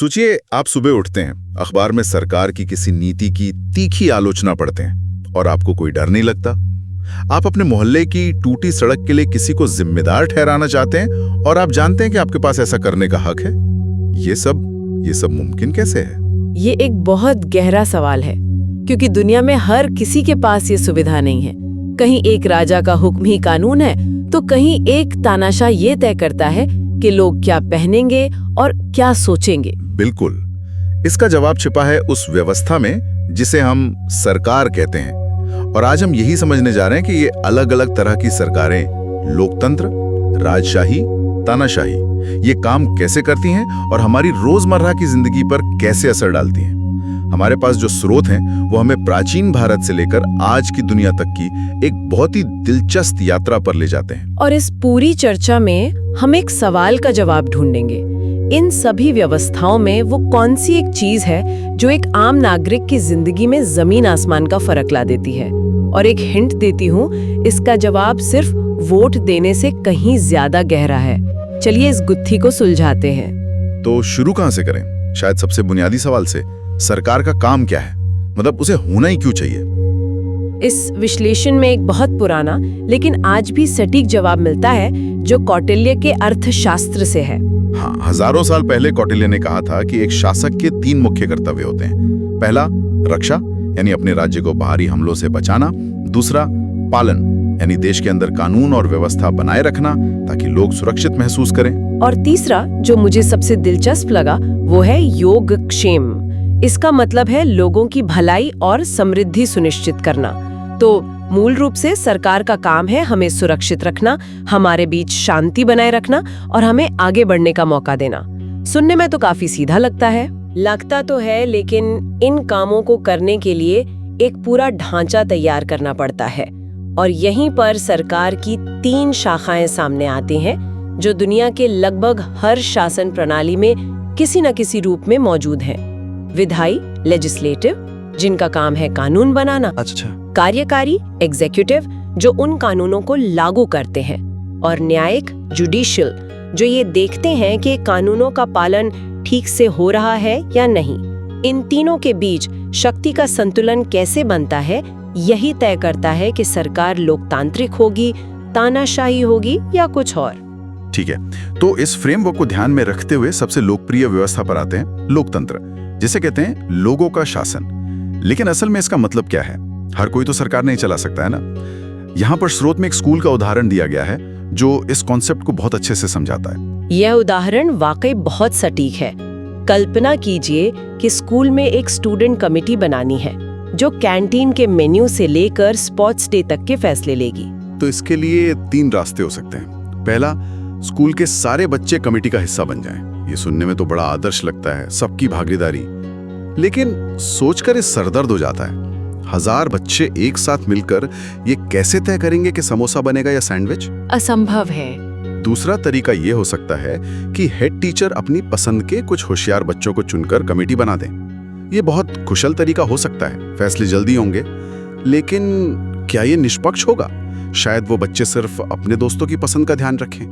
सोचिए, आप सुबह उठते हैं, अखबार में सरकार की किसी नीति की तीखी आलोचना पढ़ते हैं और आपको कोई डर नहीं लगता। आप अपने मोहल्ले की टूटी सड़क के लिए किसी को जिम्मेदार ठहराना चाहते हैं और आप जानते हैं कि आपके पास ऐसा करने का हक है। ये सब मुमकिन कैसे है? ये एक बहुत गहरा सवाल है, क्योंकि दुनिया में हर किसी के पास ये सुविधा नहीं है। कहीं एक राजा का हुक्म ही कानून है, तो कहीं एक तानाशाह ये तय करता है कि लोग क्या पहनेंगे और क्या सोचेंगे। बिल्कुल, इसका जवाब छिपा है उस व्यवस्था में जिसे हम सरकार कहते हैं। और आज हम यही समझने जा रहे हैं कि ये अलग अलग तरह की सरकारें, लोकतंत्र, राजशाही, तानाशाही, ये काम कैसे करती हैं और हमारी रोजमर्रा की जिंदगी पर कैसे असर डालती हैं। हमारे पास जो स्रोत हैं वो हमें प्राचीन भारत से लेकर आज की दुनिया तक की एक बहुत ही दिलचस्प यात्रा पर ले जाते हैं। और इस पूरी चर्चा में हम एक सवाल का जवाब ढूंढेंगे। इन सभी व्यवस्थाओं में वो कौन सी एक चीज है जो एक आम नागरिक की जिंदगी में जमीन आसमान का फर्क ला देती है। और एक हिंट देती हूँ, इसका जवाब सिर्फ वोट देने से कहीं ज्यादा गहरा है। चलिए इस गुत्थी को सुलझाते हैं। तो शुरू कहाँ से करें? शायद सबसे बुनियादी सवाल से, सरकार का काम क्या है? मतलब उसे होना ही क्यों चाहिए? इस विश्लेषण में एक बहुत पुराना लेकिन आज भी सटीक जवाब मिलता है, जो कौटिल्य के अर्थशास्त्र से है। हाँ, हजारों साल पहले कौटिल्य ने कहा था कि एक शासक के 3 मुख्य कर्तव्य होते हैं। पहला, रक्षा, यानी अपने राज्य को बाहरी हमलों से बचाना। दूसरा, पालन, यानी देश के अंदर कानून और व्यवस्था बनाए रखना ताकि लोग सुरक्षित महसूस करें। और तीसरा, जो मुझे सबसे दिलचस्प लगा, वो है योगक्षेम। इसका मतलब है लोगों की भलाई और समृद्धि सुनिश्चित करना। तो मूल रूप से सरकार का काम है हमें सुरक्षित रखना, हमारे बीच शांति बनाए रखना और हमें आगे बढ़ने का मौका देना। सुनने में तो काफी सीधा लगता है, लेकिन इन कामों को करने के लिए एक पूरा ढांचा तैयार करना पड़ता है। और यहीं पर सरकार की 3 शाखाएं सामने आती हैं, जो दुनिया के लगभग हर शासन प्रणाली में किसी न किसी रूप में मौजूद हैं। विधायी, लेजिस्लेटिव, जिनका काम है कानून बनाना। अच्छा। कार्यकारी, एग्जीक्यूटिव, जो उन कानूनों को लागू करते हैं। और न्यायिक, जुडिशियल, जो ये देखते हैं कि कानूनों का पालन ठीक से हो रहा है या नहीं। इन तीनों के बीच शक्ति का संतुलन कैसे बनता है, यही तय करता है कि सरकार लोकतांत्रिक होगी, तानाशाही होगी या कुछ और। ठीक है, तो इस फ्रेमवर्क को ध्यान में रखते हुए सबसे लोकप्रिय व्यवस्था पर आते हैं, लोकतंत्र, जिसे कहते हैं लोगों का शासन। लेकिन असल में इसका मतलब क्या है? हर कोई तो सरकार नहीं चला सकता है ना। यहाँ पर स्रोत में एक स्कूल का उदाहरण दिया गया है जो इस कॉन्सेप्ट को बहुत अच्छे से समझाता है। यह उदाहरण वाकई बहुत सटीक है। कल्पना कीजिए कि स्कूल में एक स्टूडेंट कमेटी बनानी है जो कैंटीन के मेन्यू से लेकर स्पोर्ट्स डे तक के फैसले लेगी। तो इसके लिए 3 रास्ते हो सकते हैं। पहला, स्कूल के सारे बच्चे कमेटी का हिस्सा बन जाएं। ये सुनने में तो बड़ा आदर्श लगता है, सबकी भागीदारी। लेकिन सोचकर ये सरदर्द हो जाता है। 1000 बच्चे एक साथ मिलकर ये कैसे तय करेंगे कि समोसा बनेगा या सैंडविच? असंभव है। दूसरा तरीका ये हो सकता है कि हेड टीचर अपनी पसंद के कुछ होशियार बच्चों को चुनकर कमेटी बना दें। ये बहुत कुशल तरीका हो सकता है, फैसले जल्दी होंगे। लेकिन क्या ये निष्पक्ष होगा? शायद वो बच्चे सिर्फ अपने दोस्तों की पसंद का ध्यान रखें,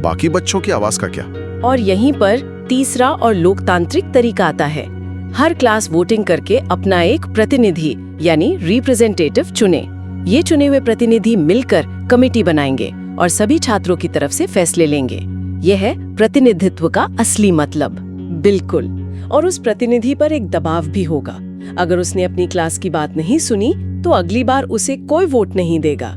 बाकी बच्चों की आवाज का क्या? और यहीं पर तीसरा और लोकतांत्रिक तरीका आता है। हर क्लास वोटिंग करके अपना एक प्रतिनिधि यानी रिप्रेजेंटेटिव चुने। ये चुने हुए प्रतिनिधि मिलकर कमेटी बनाएंगे और सभी छात्रों की तरफ से फैसले लेंगे। यह है प्रतिनिधित्व का असली मतलब। बिल्कुल। और उस प्रतिनिधि पर एक दबाव भी होगा। अगर उसने अपनी क्लास की बात नहीं सुनी तो अगली बार उसे कोई वोट नहीं देगा।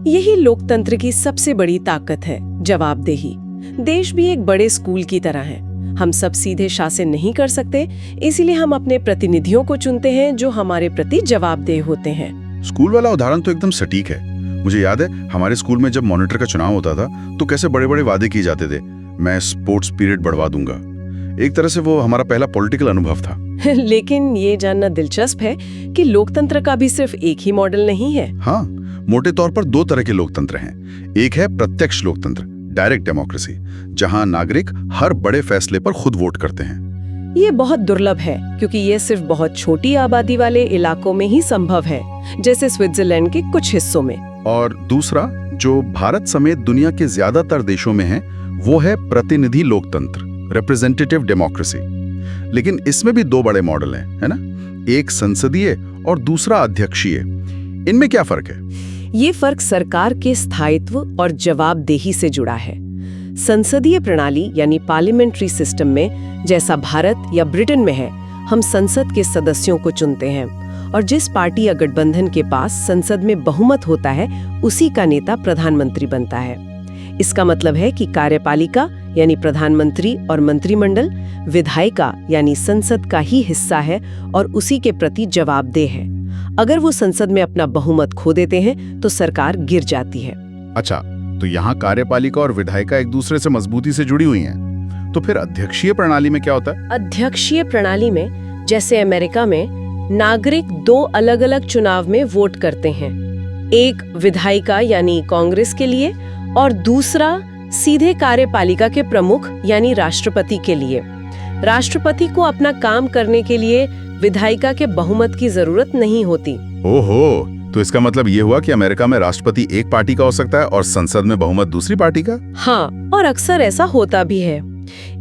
यही लोकतंत्र की सबसे बड़ी ताकत है, जवाबदेही। देश भी एक बड़े स्कूल की तरह है। हम सब सीधे शासन नहीं कर सकते, इसीलिए हम अपने प्रतिनिधियों को चुनते हैं जो हमारे प्रति जवाबदेह होते हैं। स्कूल वाला उदाहरण तो एकदम सटीक है। मुझे याद है हमारे स्कूल में जब मॉनिटर का चुनाव होता था तो कैसे बड़े बड़े वादे किए जाते थे। मैं स्पोर्ट्स पीरियड बढ़वा दूंगा। एक तरह से वो हमारा पहला पॉलिटिकल अनुभव था। लेकिन ये जानना दिलचस्प है कि लोकतंत्र का भी सिर्फ एक ही मॉडल नहीं है। हाँ, मोटे तौर पर 2 तरह के लोकतंत्र हैं। एक है प्रत्यक्ष लोकतंत्र, डायरेक्ट डेमोक्रेसी, जहां नागरिक हर बड़े फैसले पर खुद वोट करते हैं। ये बहुत दुर्लभ है क्योंकि ये सिर्फ बहुत छोटी आबादी वाले इलाकों में ही संभव है, जैसे स्विट्जरलैंड के कुछ हिस्सों में। और दूसरा, जो भारत समेत दुनिया के ज्यादातर देशों में है, वो है प्रतिनिधि लोकतंत्र, रिप्रेजेंटेटिव डेमोक्रेसी। लेकिन इसमें भी दो बड़े मॉडल हैं, है ना? एक संसदीय और दूसरा अध्यक्षीय। इनमें क्या फर्क है? ये फर्क सरकार के स्थायित्व और जवाबदेही से जुड़ा है। संसदीय प्रणाली यानी पार्लियामेंट्री सिस्टम में, जैसा भारत या ब्रिटेन में है, हम संसद के सदस्यों को चुनते हैं और जिस पार्टी या गठबंधन के पास संसद में बहुमत होता है उसी का नेता प्रधानमंत्री बनता है। इसका मतलब है कि कार्यपालिका यानी प्रधानमंत्री और मंत्रिमंडल विधायिका यानी संसद का ही हिस्सा है और उसी के प्रति जवाबदेह है। अगर वो संसद में अपना बहुमत खो देते हैं तो सरकार गिर जाती है। अच्छा, तो यहाँ कार्यपालिका और विधायिका एक दूसरे से मजबूती से जुड़ी हुई हैं। तो फिर अध्यक्षीय प्रणाली में क्या होता है? अध्यक्षीय प्रणाली में, जैसे अमेरिका में, नागरिक दो अलग-अलग चुनाव में वोट करते हैं। एक विधायिका यानी कांग्रेस के लिए और दूसरा सीधे कार्यपालिका के प्रमुख यानी राष्ट्रपति के लिए। राष्ट्रपति को अपना काम करने के लिए विधायिका के बहुमत की जरूरत नहीं होती। ओहो, तो इसका मतलब ये हुआ कि अमेरिका में राष्ट्रपति एक पार्टी का हो सकता है और संसद में बहुमत दूसरी पार्टी का? हाँ, और अक्सर ऐसा होता भी है।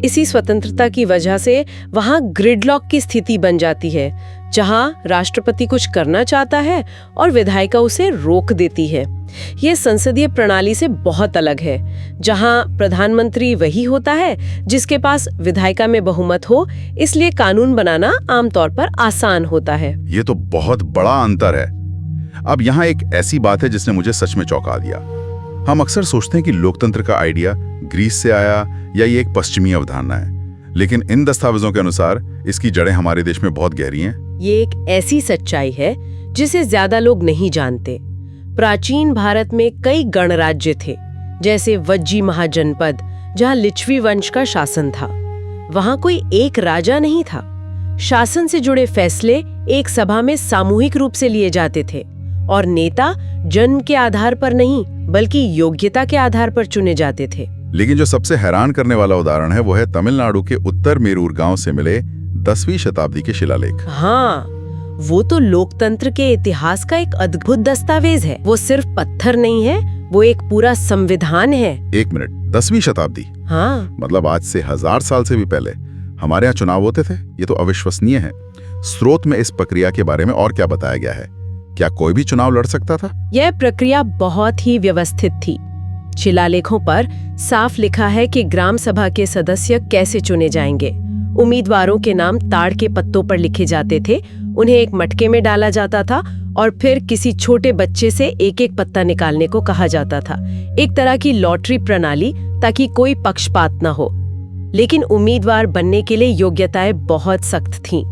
इसी स्वतंत्रता की वजह से वहाँ ग्रिडलॉक की स्थिति बन जाती है, जहाँ राष्ट्रपति कुछ करना चाहता है और विधायिका उसे रोक देती है। ये संसदीय प्रणाली से बहुत अलग है, जहाँ प्रधानमंत्री वही होता है जिसके पास विधायिका में बहुमत हो, इसलिए कानून बनाना आमतौर पर आसान होता है। ये तो बहुत बड़ा अंतर है। अब यहाँ एक ऐसी बात है जिसने मुझे सच में चौंका दिया। हम अक्सर सोचते हैं कि लोकतंत्र का आइडिया ग्रीस से आया या ये एक पश्चिमी अवधारणा है, लेकिन इन दस्तावेजों के अनुसार इसकी जड़ें हमारे देश में बहुत गहरी हैं। ये एक ऐसी सच्चाई है जिसे ज्यादा लोग नहीं जानते। प्राचीन भारत में कई गणराज्य थे, जैसे वज्जी महाजनपद, जहाँ लिच्छवी वंश का शासन था। वहाँ कोई एक राजा नहीं था। शासन से जुड़े फैसले एक सभा में सामूहिक रूप से लिए जाते थे और नेता जन्म के आधार पर नहीं बल्कि योग्यता के आधार पर चुने जाते थे। लेकिन जो सबसे हैरान करने वाला उदाहरण है वो है तमिलनाडु के उत्तर मेरूर गांव से मिले 10वीं शताब्दी के शिलालेख। हाँ, वो तो लोकतंत्र के इतिहास का एक अद्भुत दस्तावेज है। वो सिर्फ पत्थर नहीं है, वो एक पूरा संविधान है। एक मिनट, 10वीं शताब्दी? हाँ, मतलब आज से 1000 साल से भी पहले हमारे यहाँ चुनाव होते थे? ये तो अविश्वसनीय है। स्रोत में इस प्रक्रिया के बारे में और क्या बताया गया है? क्या कोई भी चुनाव लड़ सकता था? यह प्रक्रिया बहुत ही व्यवस्थित थी। शिलालेखों पर साफ लिखा है कि ग्राम सभा के सदस्य कैसे चुने जाएंगे। उम्मीदवारों के नाम ताड़ के पत्तों पर लिखे जाते थे, उन्हें एक मटके में डाला जाता था और फिर किसी छोटे बच्चे से एक एक पत्ता निकालने को कहा जाता था। एक तरह की लॉटरी प्रणाली, ताकि कोई पक्षपात न हो। लेकिन उम्मीदवार बनने के लिए योग्यताएं बहुत सख्त थीं।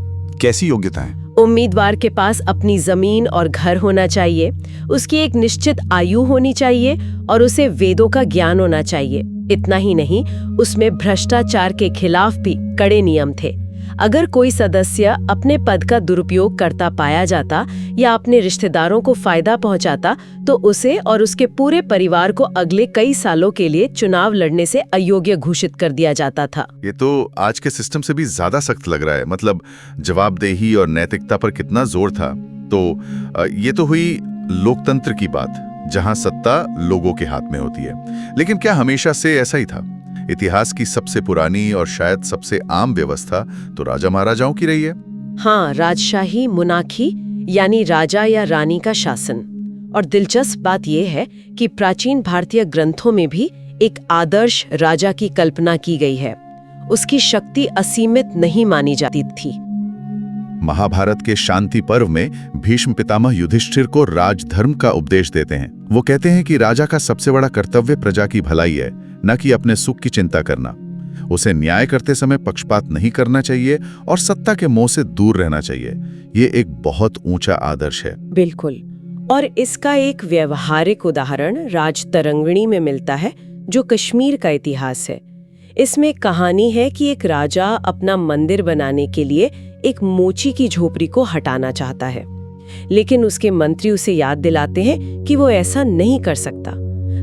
कैसी योग्यताएं? उम्मीदवार के पास अपनी जमीन और घर होना चाहिए, उसकी एक निश्चित आयु होनी चाहिए और उसे वेदों का ज्ञान होना चाहिए। इतना ही नहीं, उसमें भ्रष्टाचार के खिलाफ भी कड़े नियम थे। अगर कोई सदस्य अपने पद का दुरुपयोग करता पाया जाता या अपने रिश्तेदारों को फायदा पहुंचाता, तो उसे और उसके पूरे परिवार को अगले कई सालों के लिए चुनाव लड़ने से अयोग्य घोषित कर दिया जाता था। ये तो आज के सिस्टम से भी ज्यादा सख्त लग रहा है। मतलब जवाबदेही और नैतिकता पर कितना जोर था। तो ये तो हुई लोकतंत्र की बात, जहां सत्ता लोगों के हाथ में होती है। लेकिन क्या हमेशा से ऐसा ही था? इतिहास की सबसे पुरानी और शायद सबसे आम व्यवस्था तो राजा महाराजाओं की रही है। हाँ, राजशाही मुनाखी यानी राजा या रानी का शासन। और दिलचस्प बात यह है कि प्राचीन भारतीय ग्रंथों में भी एक आदर्श राजा की कल्पना की गई है। उसकी शक्ति असीमित नहीं मानी जाती थी। महाभारत के शांति पर्व में भीष्म पितामह युधिष्ठिर को राजधर्म का उपदेश देते हैं। वो कहते हैं कि राजा का सबसे बड़ा कर्तव्य प्रजा की भलाई है, न कि अपने सुख की चिंता करना। उसे न्याय करते समय पक्षपात नहीं करना चाहिए और सत्ता के मोह से दूर रहना चाहिए। ये एक बहुत ऊंचा आदर्श है। बिल्कुल। और इसका एक व्यवहारिक उदाहरण राजतरंगिणी में मिलता है, जो कश्मीर का इतिहास है। इसमें कहानी है कि एक राजा अपना मंदिर बनाने के लिए एक मोची की झोपड़ी को हटाना चाहता है, लेकिन उसके मंत्री उसे याद दिलाते हैं कि वो ऐसा नहीं कर सकता।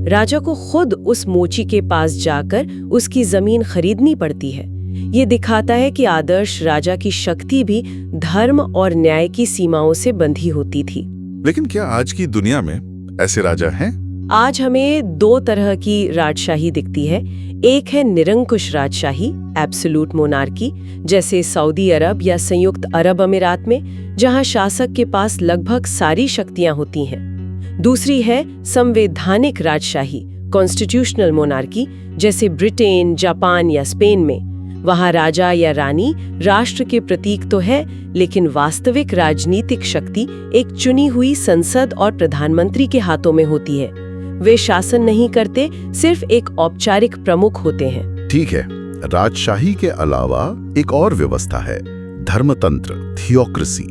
राजा को खुद उस मोची के पास जाकर उसकी जमीन खरीदनी पड़ती है। ये दिखाता है कि आदर्श राजा की शक्ति भी धर्म और न्याय की सीमाओं से बंधी होती थी। लेकिन क्या आज की दुनिया में ऐसे राजा हैं? आज हमें दो तरह की राजशाही दिखती है। एक है निरंकुश राजशाही, एब्सोल्यूट मोनार्की, जैसे सऊदी अरब या संयुक्त अरब अमीरात में, जहां शासक के पास लगभग सारी शक्तियां होती हैं। दूसरी है संवैधानिक राजशाही, कॉन्स्टिट्यूशनल मोनार्की, जैसे ब्रिटेन, जापान या स्पेन में। वहां राजा या रानी राष्ट्र के प्रतीक तो है, लेकिन वास्तविक राजनीतिक शक्ति एक चुनी हुई संसद और प्रधानमंत्री के हाथों में होती है। वे शासन नहीं करते, सिर्फ एक औपचारिक प्रमुख होते हैं। ठीक है, राजशाही के अलावा एक और व्यवस्था है, धर्मतंत्र, थियोक्रेसी,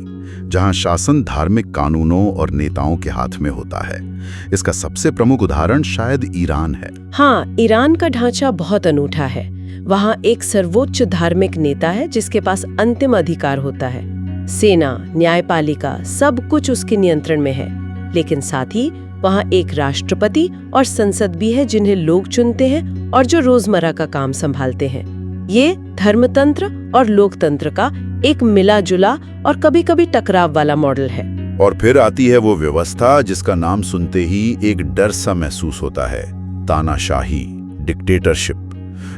जहां शासन धार्मिक कानूनों और नेताओं के हाथ में होता है। इसका सबसे प्रमुख उदाहरण शायद ईरान है। हाँ, ईरान का ढांचा बहुत अनूठा है। वहां एक सर्वोच्च धार्मिक नेता है जिसके पास अंतिम अधिकार होता है। सेना, न्यायपालिका, सब कुछ उसके नियंत्रण में है। लेकिन साथ ही वहां एक राष्ट्रपति और संसद भी है जिन्हें लोग चुनते हैं और जो रोजमर्रा का काम संभालते हैं। ये धर्मतंत्र और लोकतंत्र का एक मिला जुला और कभी-कभी टकराव वाला मॉडल है। और फिर आती है वो व्यवस्था जिसका नाम सुनते ही एक डर सा महसूस होता है, तानाशाही, डिक्टेटरशिप,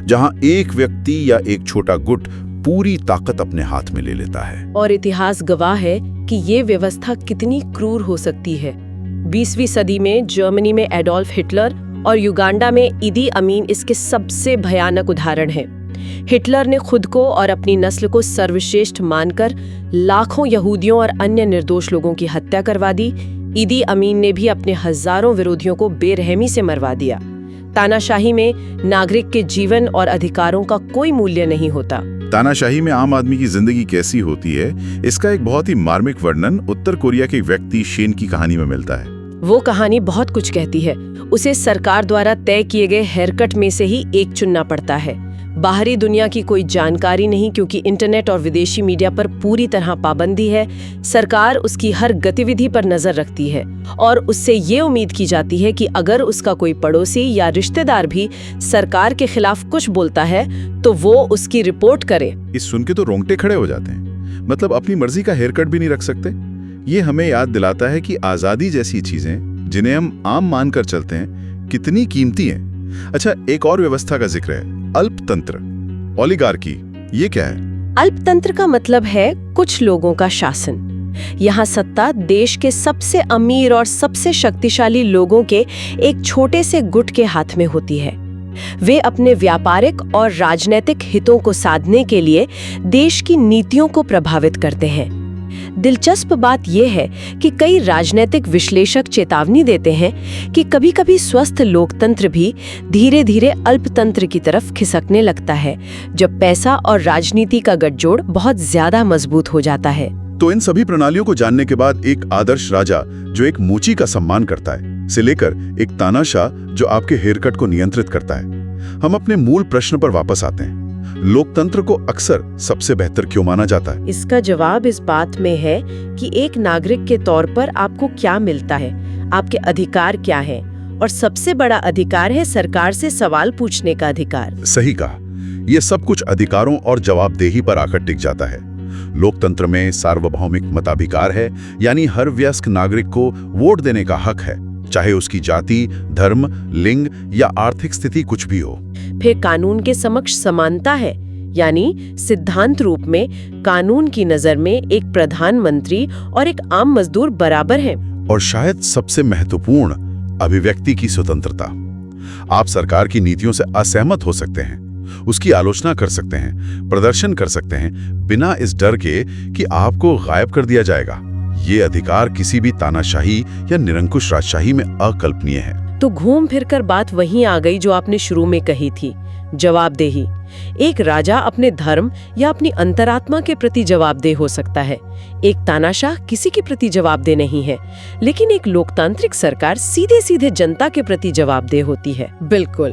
जहां एक व्यक्ति या एक छोटा गुट पूरी ताकत अपने हाथ में ले लेता है। और इतिहास गवाह है कि ये व्यवस्था कितनी क्रूर हो सकती है। 20वीं सदी में जर्मनी में एडोल्फ हिटलर और युगांडा में इदी अमीन इसके सबसे भयानक उदाहरण हैं। हिटलर ने खुद को और अपनी नस्ल को सर्वश्रेष्ठ मानकर लाखों यहूदियों और अन्य निर्दोष लोगों की हत्या करवा दी। इदी अमीन ने भी अपने हजारों विरोधियों को बेरहमी से मरवा दिया। तानाशाही में नागरिक के जीवन और अधिकारों का कोई मूल्य नहीं होता। तानाशाही में आम आदमी की जिंदगी कैसी होती है, इसका एक बहुत ही मार्मिक वर्णन उत्तर कोरिया के व्यक्ति शेन की कहानी में मिलता है। वो कहानी बहुत कुछ कहती है। उसे सरकार द्वारा तय किए गए हेयरकट में से ही एक चुनना पड़ता है। बाहरी दुनिया की कोई जानकारी नहीं, क्योंकि इंटरनेट और विदेशी मीडिया पर पूरी तरह पाबंदी है। सरकार उसकी हर गतिविधि पर नजर रखती है और उससे ये उम्मीद की जाती है कि अगर उसका कोई पड़ोसी या रिश्तेदार भी सरकार के खिलाफ कुछ बोलता है तो वो उसकी रिपोर्ट करे। इस सुन के तो रोंगटे खड़े हो जाते हैं। मतलब अपनी मर्जी का हेयरकट भी नहीं रख सकते। ये हमें याद दिलाता है कि आजादी जैसी चीजें जिन्हें हम आम मानकर चलते हैं कितनी कीमती हैं। अच्छा, एक और व्यवस्था का जिक्र है, अल्पतंत्र, ओलिगार्की। ये क्या है? अल्पतंत्र का मतलब है कुछ लोगों का शासन। यहाँ सत्ता देश के सबसे अमीर और सबसे शक्तिशाली लोगों के एक छोटे से गुट के हाथ में होती है। वे अपने व्यापारिक और राजनीतिक हितों को साधने के लिए देश की नीतियों को प्रभावित करते हैं। दिलचस्प बात यह है कि कई राजनीतिक विश्लेषक चेतावनी देते हैं कि कभी-कभी स्वस्थ लोकतंत्र भी धीरे-धीरे अल्पतंत्र की तरफ खिसकने लगता है, जब पैसा और राजनीति का गठजोड़ बहुत ज्यादा मजबूत हो जाता है। तो इन सभी प्रणालियों को जानने के बाद एक आदर्श राजा जो एक मोची का सम्मान करता है, से लेकर एक तानाशाह जो आपके हेयरकट को नियंत्रित करता है, हम अपने मूल प्रश्न पर वापस आते हैं। लोकतंत्र को अक्सर सबसे बेहतर क्यों माना जाता है? इसका जवाब इस बात में है कि एक नागरिक के तौर पर आपको क्या मिलता है, आपके अधिकार क्या हैं, और सबसे बड़ा अधिकार है सरकार से सवाल पूछने का अधिकार। सही कहा। यह सब कुछ अधिकारों और जवाबदेही पर आकर टिक जाता है। लोकतंत्र में सार्वभौमिक मताधिकार है, यानी हर वयस्क नागरिक को वोट देने का हक है, चाहे उसकी जाति, धर्म, लिंग या आर्थिक स्थिति कुछ भी हो। फिर कानून के समक्ष समानता है, यानी सिद्धांत रूप में कानून की नजर में एक प्रधानमंत्री और एक आम मजदूर बराबर हैं। और शायद सबसे महत्वपूर्ण, अभिव्यक्ति की स्वतंत्रता। आप सरकार की नीतियों से असहमत हो सकते हैं, उसकी आलोचना कर सकते हैं, प्रदर्शन कर सकते हैं, बिना इस डर के कि आपको गायब कर दिया जाएगा। ये अधिकार किसी भी तानाशाही या निरंकुश राजशाही में अकल्पनीय है। तो घूम फिरकर बात वहीं आ गई जो आपने शुरू में कही थी, जवाबदेही। एक राजा अपने धर्म या अपनी अंतरात्मा के प्रति जवाबदेह हो सकता है। एक तानाशाह किसी के प्रति जवाबदेह नहीं है, लेकिन एक लोकतांत्रिक सरकार सीधे सीधे जनता के प्रति जवाबदेह होती है। बिल्कुल।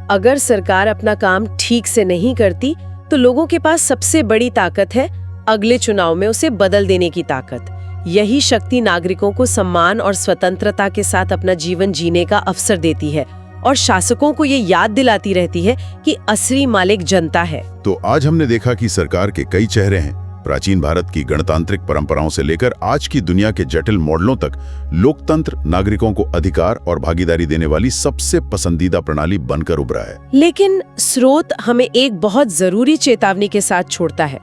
अगर सरकार अपना काम ठीक से नहीं करती तो लोगों के पास सबसे बड़ी ताकत है अगले चुनाव में उसे बदल देने की ताकत। यही शक्ति नागरिकों को सम्मान और स्वतंत्रता के साथ अपना जीवन जीने का अवसर देती है और शासकों को ये याद दिलाती रहती है कि असली मालिक जनता है। तो आज हमने देखा कि सरकार के कई चेहरे हैं प्राचीन भारत की गणतांत्रिक परंपराओं से लेकर आज की दुनिया के जटिल मॉडलों तक लोकतंत्र नागरिकों को अधिकार और भागीदारी देने वाली सबसे पसंदीदा प्रणाली बनकर उभरा है। लेकिन स्रोत हमें एक बहुत जरूरी चेतावनी के साथ छोड़ता है।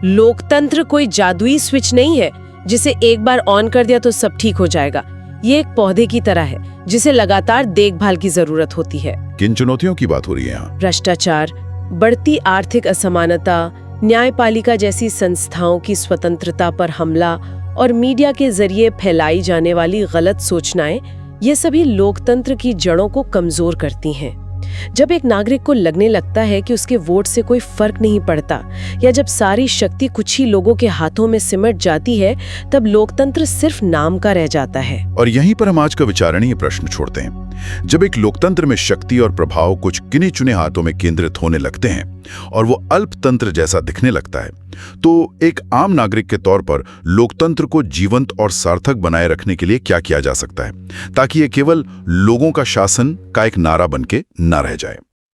लोकतंत्र कोई जादुई स्विच नहीं है जिसे एक बार ऑन कर दिया तो सब ठीक हो जाएगा। ये एक पौधे की तरह है जिसे लगातार देखभाल की जरूरत होती है। किन चुनौतियों की बात हो रही है यहाँ? भ्रष्टाचार, बढ़ती आर्थिक असमानता, न्यायपालिका जैसी संस्थाओं की स्वतंत्रता पर हमला और मीडिया के जरिए फैलाई जाने वाली गलत सूचनाएं, ये सभी लोकतंत्र की जड़ों को कमजोर करती हैं। जब एक नागरिक को लगने लगता है कि उसके वोट से कोई फर्क नहीं पड़ता, या जब सारी शक्ति कुछ ही लोगों के हाथों में सिमट जाती है, तब लोकतंत्र सिर्फ नाम का रह जाता है। और यहीं पर हम आज का विचारणीय प्रश्न छोड़ते हैं। जब एक लोकतंत्र में शक्ति और प्रभाव कुछ गिने चुने हाथों में केंद्रित होने लगते हैं और वो अल्पतंत्र जैसा दिखने लगता है, तो एक आम नागरिक के तौर पर लोकतंत्र को जीवंत और सार्थक बनाए रखने के लिए क्या किया जा सकता है, ताकि ये केवल लोगों का शासन का एक नारा बनके ना रह जाए।